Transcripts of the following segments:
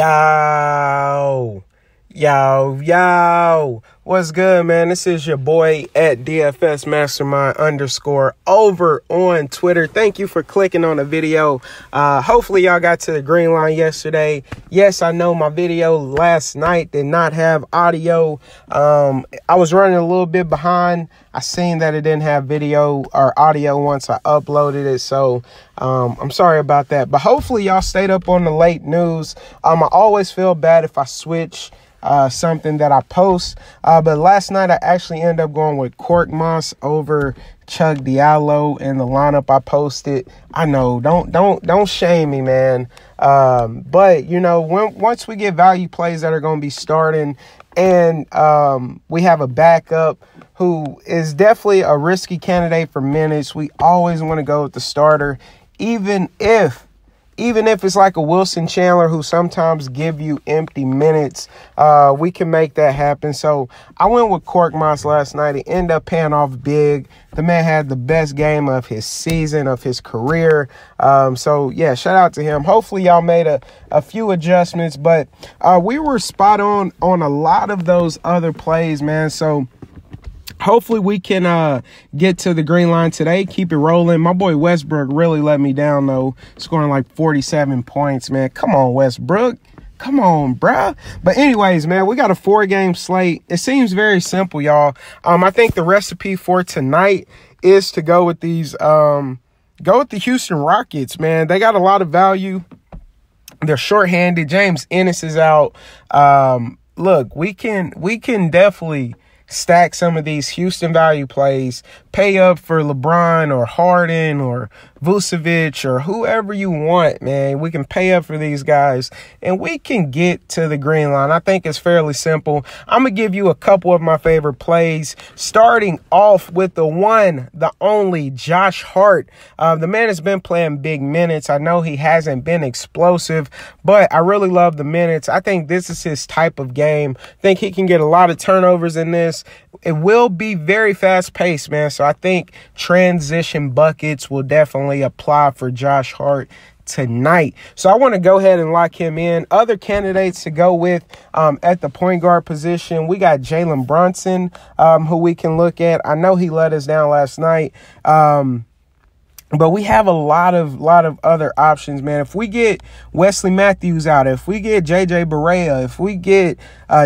Yo, what's good, man? This is your boy at DFS Mastermind _ over on Twitter. Thank you for clicking on the video. Hopefully y'all got to the green line yesterday. Yes, I know my video last night did not have audio. I was running a little bit behind. I seen that it didn't have video or audio once I uploaded it, so I'm sorry about that. But hopefully y'all stayed up on the late news. I always feel bad if I switch something that I post, but last night I actually ended up going with Cork Moss over Chuck Diallo in the lineup I posted. I know, don't shame me, man. But you know, once we get value plays that are going to be starting, and we have a backup who is definitely a risky candidate for minutes, we always want to go with the starter, even if it's like a Wilson Chandler who sometimes give you empty minutes. We can make that happen. So I went with Cork Moss last night. He ended up paying off big. The man had the best game of his season, of his career. So yeah, shout out to him. Hopefully y'all made a few adjustments, but we were spot on a lot of those other plays, man. So hopefully we can get to the green line today, keep it rolling. My boy Westbrook really let me down, though, scoring like 47 points, man. Come on, Westbrook. Come on, bruh. But anyways, man, we got a 4-game slate. It seems very simple, y'all. I think the recipe for tonight is to go with these, go with the Houston Rockets, man. They got a lot of value. They're shorthanded. James Ennis is out. Look, we can definitely stack some of these Houston value plays, pay up for LeBron or Harden or Vucevic or whoever you want, man. We can pay up for these guys and we can get to the green line. I think it's fairly simple. I'm going to give you a couple of my favorite plays, starting off with the one, the only Josh Hart. The man has been playing big minutes. I know he hasn't been explosive, but I really love the minutes. I think this is his type of game. I think he can get a lot of turnovers in this. It will be very fast paced, man. So I think transition buckets will definitely apply for Josh Hart tonight. So I want to go ahead and lock him in. Other candidates to go with at the point guard position, we got Jalen Brunson, who we can look at. I know he let us down last night. But we have a lot of other options, man. If we get Wesley Matthews out, if we get J.J. Barea, if we get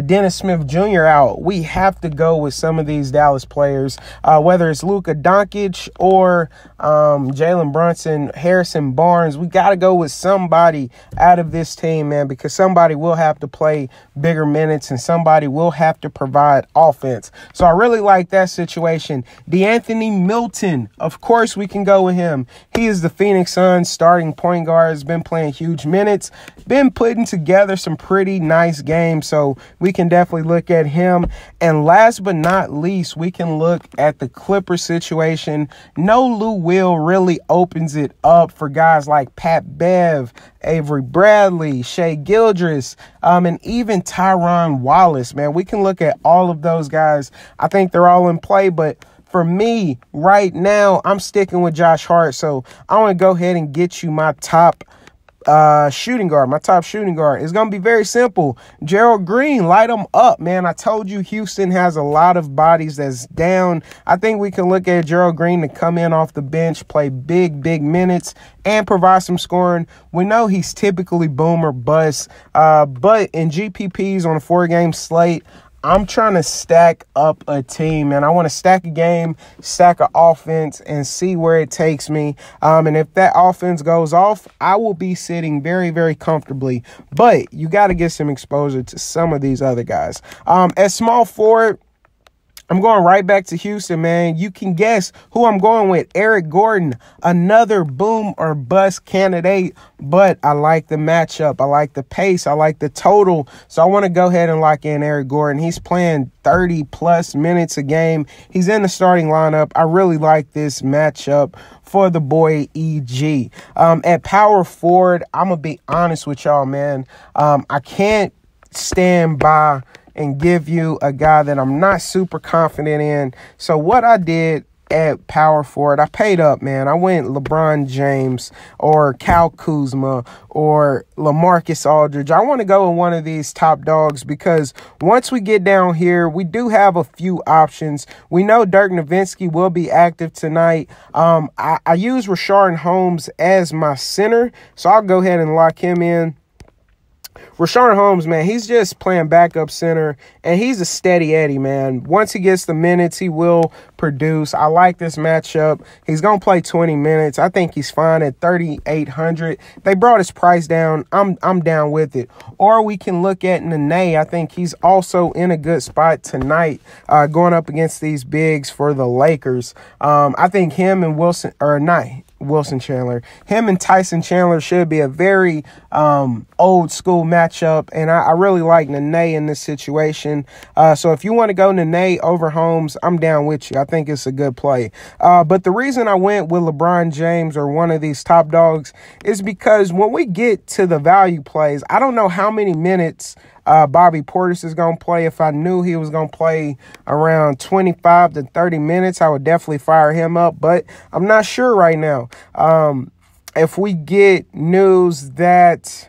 Dennis Smith Jr. out, we have to go with some of these Dallas players, whether it's Luka Doncic or Jalen Brunson, Harrison Barnes. We got to go with somebody out of this team, man, because somebody will have to play bigger minutes and somebody will have to provide offense. So I really like that situation. DeAnthony Milton, of course, we can go with him. He is the Phoenix Suns starting point guard, has been playing huge minutes, been putting together some pretty nice games, so we can definitely look at him. And last but not least, we can look at the Clippers situation. No Lou Will really opens it up for guys like Pat Bev, Avery Bradley, Shai Gilgeous, and even Tyron Wallace, man. We can look at all of those guys. I think they're all in play, but for me, right now, I'm sticking with Josh Hart. So I want to go ahead and get you my top shooting guard. My top shooting guard is going to be very simple. Gerald Green, light him up, man. I told you Houston has a lot of bodies that's down. I think we can look at Gerald Green to come in off the bench, play big minutes, and provide some scoring. We know he's typically boom or bust, but in GPPs on a 4-game slate, I'm trying to stack up a team, and I want to stack a game, stack an offense, and see where it takes me. And if that offense goes off, I will be sitting very comfortably. But you got to get some exposure to some of these other guys. At small forward, I'm going right back to Houston, man. You can guess who I'm going with. Eric Gordon, another boom or bust candidate, but I like the matchup. I like the pace. I like the total. So I want to go ahead and lock in Eric Gordon. He's playing 30-plus minutes a game. He's in the starting lineup. I really like this matchup for the boy EG. At power forward, I'm going to be honest with y'all, man. I can't stand by and give you a guy that I'm not super confident in. So what I did at power forward, I paid up, man. I went LeBron James or Kyle Kuzma or LaMarcus Aldridge. I want to go with one of these top dogs because once we get down here, we do have a few options. We know Dirk Nowitzki will be active tonight. I use Rashawn Holmes as my center, so I'll go ahead and lock him in. Rashawn Holmes, man, he's just playing backup center, and he's a steady Eddie, man. Once he gets the minutes, he will produce. I like this matchup. He's going to play 20 minutes. I think he's fine at $3,800. They brought his price down. I'm down with it. Or we can look at Nene. I think he's also in a good spot tonight going up against these bigs for the Lakers. I think him and Wilson him and Tyson Chandler should be a very old school matchup, and I really like Nene in this situation. So if you want to go Nene over Holmes, I'm down with you. I think it's a good play. But the reason I went with LeBron James or one of these top dogs is because when we get to the value plays, I don't know how many minutes Bobby Portis is going to play. If I knew he was going to play around 25 to 30 minutes, I would definitely fire him up, but I'm not sure right now. If we get news that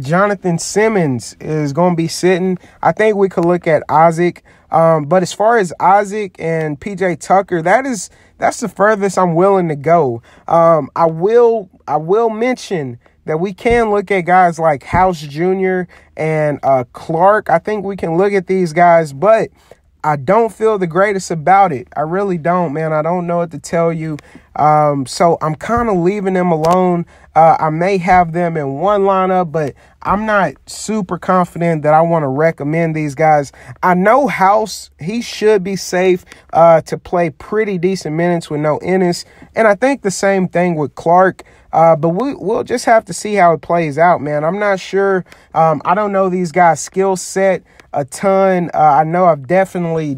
Jonathan Simmons is going to be sitting, I think we could look at Isaac. But as far as Isaac and PJ Tucker, that's the furthest I'm willing to go. I will mention that we can look at guys like House Jr. and Clark. I think we can look at these guys, but I don't feel the greatest about it. I really don't, man. I don't know what to tell you. So I'm kind of leaving them alone. I may have them in one lineup, but I'm not super confident that I want to recommend these guys. I know House, he should be safe to play pretty decent minutes with no Ennis. And I think the same thing with Clark. But we'll just have to see how it plays out, man. I'm not sure. I don't know these guys' skill set a ton. I know I've definitely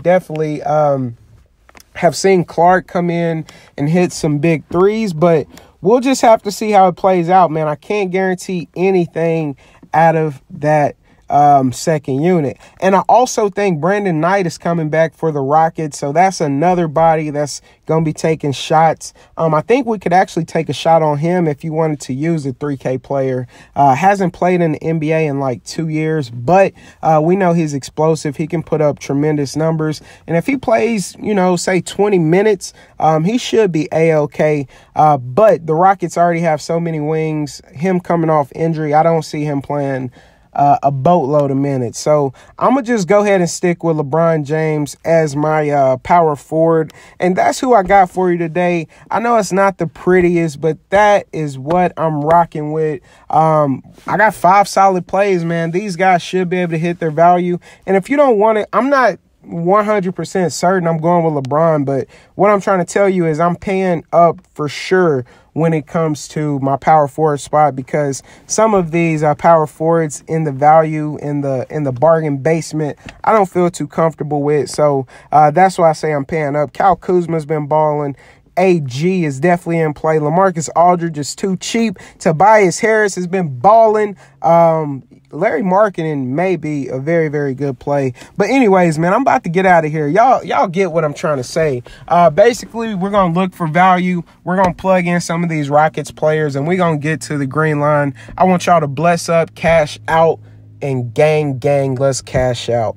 have seen Clark come in and hit some big threes, but we'll just have to see how it plays out, man. I can't guarantee anything out of that second unit. And I also think Brandon Knight is coming back for the Rockets, so that's another body that's going to be taking shots. I think we could actually take a shot on him if you wanted to use a 3K player. Hasn't played in the NBA in like 2 years, but we know he's explosive. He can put up tremendous numbers, and if he plays, say 20 minutes, he should be A-OK. But the Rockets already have so many wings. Him coming off injury, I don't see him playing a boatload of minutes. So I'm going to just go ahead and stick with LeBron James as my power forward. And that's who I got for you today. I know it's not the prettiest, but that is what I'm rocking with. I got 5 solid plays, man. These guys should be able to hit their value. And if you don't want it, I'm not 100% certain I'm going with LeBron, but what I'm trying to tell you is I'm paying up for sure when it comes to my power forward spot, because some of these power forwards in the value in the bargain basement I don't feel too comfortable with. So that's why I say I'm paying up. Kyle Kuzma's been balling. AG is definitely in play. LaMarcus Aldridge is too cheap. Tobias Harris has been balling. Larry Markkinen may be a very, very good play. But anyways, man, I'm about to get out of here. Y'all get what I'm trying to say. Basically, we're going to look for value. We're going to plug in some of these Rockets players, and we're going to get to the green line. I want y'all to bless up, cash out, and gang, let's cash out.